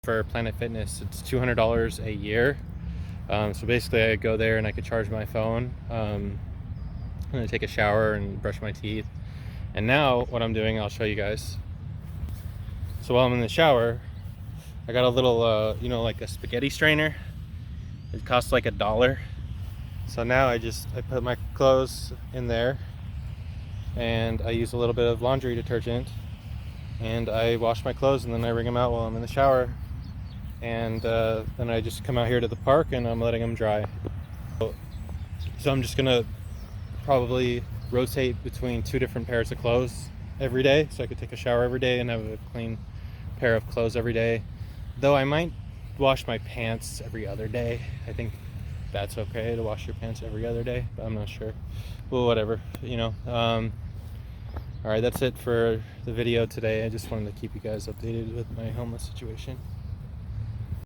for Planet Fitness. It's $200 a year. So basically I go there and I could charge my phone, and I take a shower and brush my teeth. And now what I'm doing, I'll show you guys. So while I'm in the shower, I got a little, like a spaghetti strainer. It costs like $1. So now I put my clothes in there, and I use a little bit of laundry detergent, and I wash my clothes, and then I wring them out while I'm in the shower. And then I just come out here to the park and I'm letting them dry. So I'm just gonna probably rotate between 2 different pairs of clothes every day, so I could take a shower every day and have a clean pair of clothes every day. Though I might wash my pants every other day. I think that's okay to wash your pants every other day, but I'm not sure. Well, whatever, all right, that's it for the video today. I just wanted to keep you guys updated with my homeless situation.